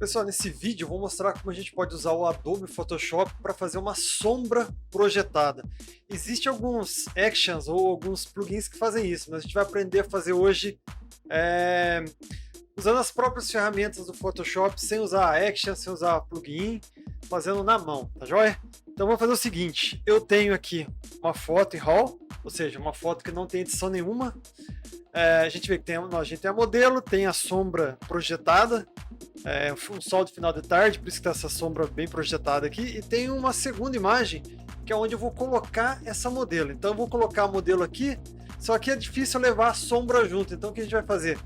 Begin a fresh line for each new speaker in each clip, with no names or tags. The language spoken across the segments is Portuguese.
Pessoal, nesse vídeo eu vou mostrar como a gente pode usar o Adobe Photoshop para fazer uma sombra projetada. Existem alguns actions ou alguns plugins que fazem isso, mas a gente vai aprender a fazer hoje usando as próprias ferramentas do Photoshop, sem usar action, sem usar plugin, fazendo na mão, tá joia? Então vamos fazer o seguinte, eu tenho aqui uma foto em RAW, ou seja, uma foto que não tem edição nenhuma. A gente vê que a gente tem a modelo, tem a sombra projetada, um sol de final de tarde, por isso que está essa sombra bem projetada aqui, e tem uma segunda imagem, que é onde eu vou colocar essa modelo. Então eu vou colocar a modelo aqui, só que é difícil levar a sombra junto, então o que a gente vai fazer?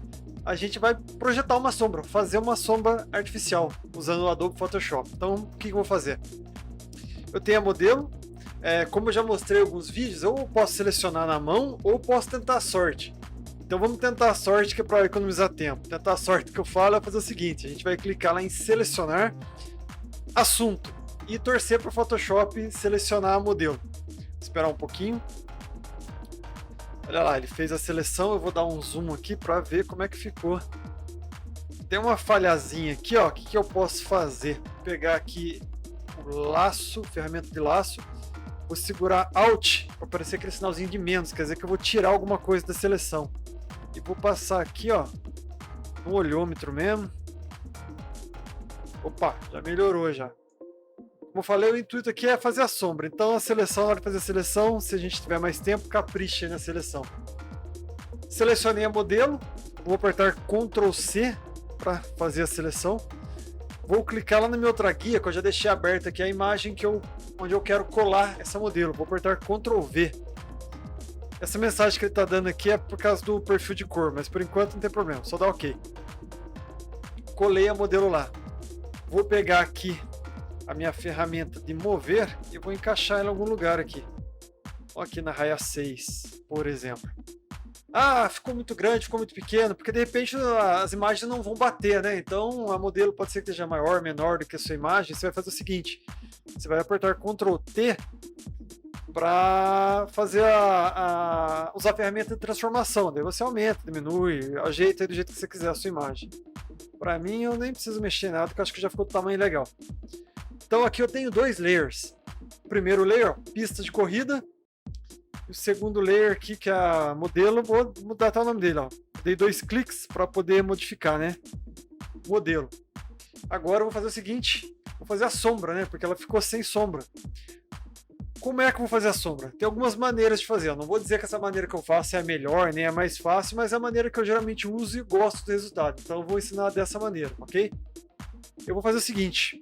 A gente vai projetar uma sombra, fazer uma sombra artificial, usando o Adobe Photoshop. Então o que eu vou fazer? Eu tenho a modelo, como eu já mostrei em alguns vídeos, eu posso selecionar na mão, ou posso tentar a sorte. Então vamos tentar a sorte, que é para economizar tempo. Tentar a sorte que eu falo é fazer o seguinte, a gente vai clicar lá em selecionar assunto e torcer para o Photoshop selecionar a modelo. Esperar um pouquinho. Olha lá, ele fez a seleção, eu vou dar um zoom aqui para ver como é que ficou. Tem uma falhazinha aqui, ó, o que eu posso fazer? Vou pegar aqui o laço, ferramenta de laço, vou segurar Alt para aparecer aquele sinalzinho de menos, quer dizer que eu vou tirar alguma coisa da seleção. E vou passar aqui, ó, no olhômetro mesmo. Opa, já melhorou já. Como eu falei, o intuito aqui é fazer a sombra. Então a seleção, na hora de fazer a seleção, se a gente tiver mais tempo, capricha na seleção. Selecionei a modelo, vou apertar Ctrl C para fazer a seleção. Vou clicar lá na minha outra guia, que eu já deixei aberta aqui a imagem onde eu quero colar essa modelo. Vou apertar Ctrl V. Essa mensagem que ele está dando aqui é por causa do perfil de cor, mas por enquanto não tem problema, só dá OK. Colei a modelo lá. Vou pegar aqui a minha ferramenta de mover e vou encaixar ela em algum lugar aqui. Aqui na raia 6, por exemplo. Ah, ficou muito grande, ficou muito pequeno, porque de repente as imagens não vão bater, né? Então a modelo pode ser que esteja maior, menor do que a sua imagem. Você vai fazer o seguinte, você vai apertar Ctrl T para fazer usar a ferramenta de transformação. Daí você aumenta, diminui, ajeita aí do jeito que você quiser a sua imagem. Para mim eu nem preciso mexer nada, porque eu acho que já ficou do tamanho legal. Então aqui eu tenho dois layers. O primeiro layer, ó, pista de corrida. E o segundo layer aqui, que é a modelo, vou mudar até o nome dele. Ó. Dei 2 cliques para poder modificar, né? Modelo. Agora eu vou fazer o seguinte, vou fazer a sombra, né? Porque ela ficou sem sombra. Como é que eu vou fazer a sombra? Tem algumas maneiras de fazer. Eu não vou dizer que essa maneira que eu faço é a melhor, nem é a mais fácil, mas é a maneira que eu geralmente uso e gosto do resultado. Então eu vou ensinar dessa maneira, ok? Eu vou fazer o seguinte.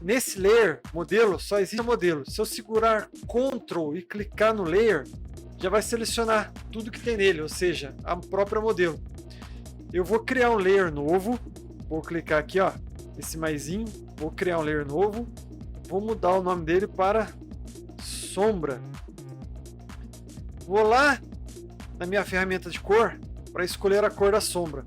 Nesse layer, modelo, só existe o modelo. Se eu segurar Ctrl e clicar no layer, já vai selecionar tudo que tem nele, ou seja, a própria modelo. Eu vou criar um layer novo. Vou clicar aqui, ó, esse maisinho. Vou criar um layer novo. Vou mudar o nome dele para sombra. Vou lá na minha ferramenta de cor para escolher a cor da sombra.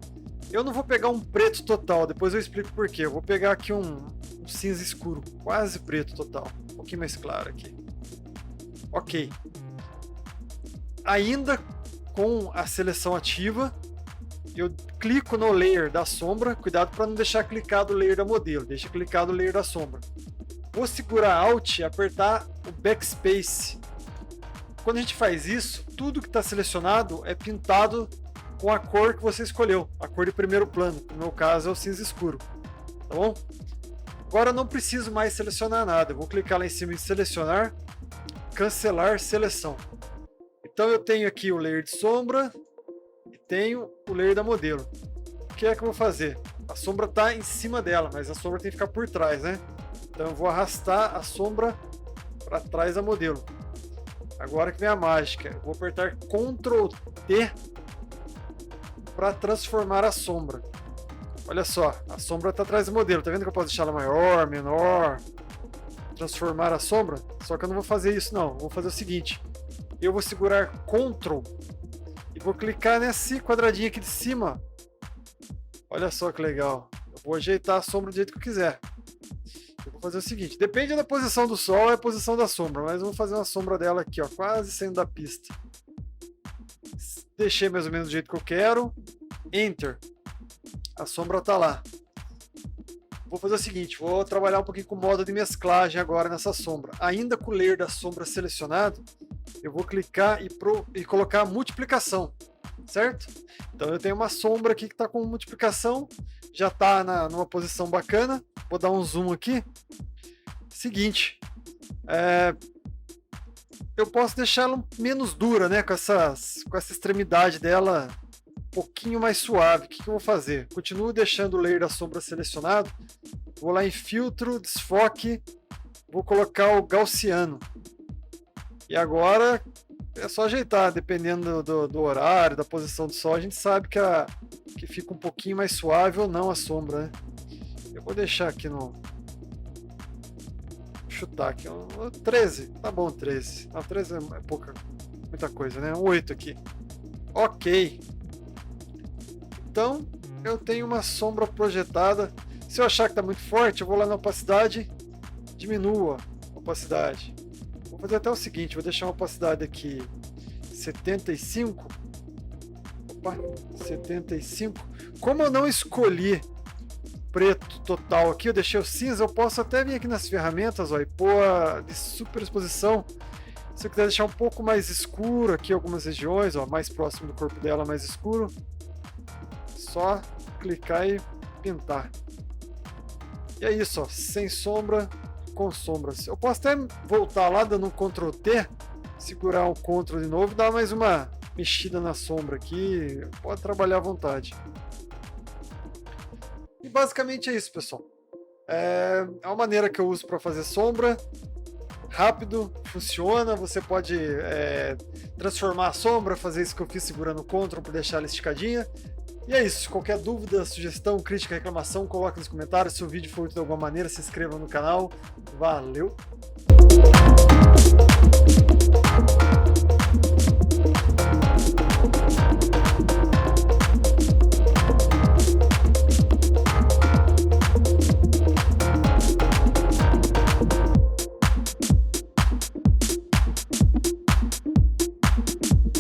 Eu não vou pegar um preto total, depois eu explico por quê. Eu vou pegar aqui um cinza escuro, quase preto total. Um pouquinho mais claro aqui. Ok. Ainda com a seleção ativa, eu clico no layer da sombra. Cuidado para não deixar clicado o layer da modelo, deixa clicado o layer da sombra. Vou segurar Alt e apertar o Backspace. Quando a gente faz isso, tudo que está selecionado é pintado com a cor que você escolheu, a cor de primeiro plano. No meu caso é o cinza escuro. Tá bom? Agora eu não preciso mais selecionar nada. Eu vou clicar lá em cima em selecionar, cancelar seleção. Então eu tenho aqui o layer de sombra e tenho o layer da modelo. O que é que eu vou fazer? A sombra está em cima dela, mas a sombra tem que ficar por trás, né? Então eu vou arrastar a sombra para trás da modelo. Agora que vem a mágica. Eu vou apertar Ctrl T para transformar a sombra. Olha só, a sombra está atrás do modelo. Tá vendo que eu posso deixar ela maior, menor? Transformar a sombra? Só que eu não vou fazer isso não. Eu vou fazer o seguinte. Eu vou segurar Ctrl e vou clicar nesse quadradinho aqui de cima. Olha só que legal. Eu vou ajeitar a sombra do jeito que eu quiser. Eu vou fazer o seguinte, depende da posição do sol e a posição da sombra, mas eu vou fazer uma sombra dela aqui, ó, quase saindo da pista. Deixei mais ou menos do jeito que eu quero. Enter. A sombra está lá. vou fazer o seguinte, vou trabalhar um pouquinho com o modo de mesclagem agora nessa sombra. Ainda com o layer da sombra selecionado, eu vou clicar e colocar a multiplicação, certo? Então eu tenho uma sombra aqui que está com multiplicação, já está numa posição bacana. Vou dar um zoom aqui. Seguinte, eu posso deixar ela menos dura, né? Com essa extremidade dela um pouquinho mais suave. O que eu vou fazer? Continuo deixando o layer da sombra selecionado. Vou lá em filtro, desfoque, vou colocar o gaussiano. E agora é só ajeitar, dependendo do horário, da posição do sol, a gente sabe que fica um pouquinho mais suave ou não a sombra, né? Eu vou deixar aqui no... chutar aqui, 13, tá bom, 13. Não, 13 é muita coisa, né? 8 aqui. Ok. Então, eu tenho uma sombra projetada. Se eu achar que tá muito forte, eu vou lá na opacidade, diminuo a opacidade. Vou fazer até o seguinte, vou deixar uma opacidade aqui 75. Opa, 75. Como eu não escolhi preto total aqui, eu deixei o cinza, eu posso até vir aqui nas ferramentas, ó, e pôr de superexposição. Se eu quiser deixar um pouco mais escuro aqui algumas regiões, ó, mais próximo do corpo dela, mais escuro, só clicar e pintar. E é isso, ó, sem sombra, com sombras. Eu posso até voltar lá dando um Ctrl T, segurar o Ctrl de novo e dar mais uma mexida na sombra aqui. Pode trabalhar à vontade. E basicamente é isso, pessoal. É uma maneira que eu uso para fazer sombra. Rápido, funciona. Você pode transformar a sombra, fazer isso que eu fiz segurando o Ctrl para deixar ela esticadinha. E é isso. Qualquer dúvida, sugestão, crítica, reclamação, coloque nos comentários. Se o vídeo foi útil de alguma maneira, se inscreva no canal. Valeu!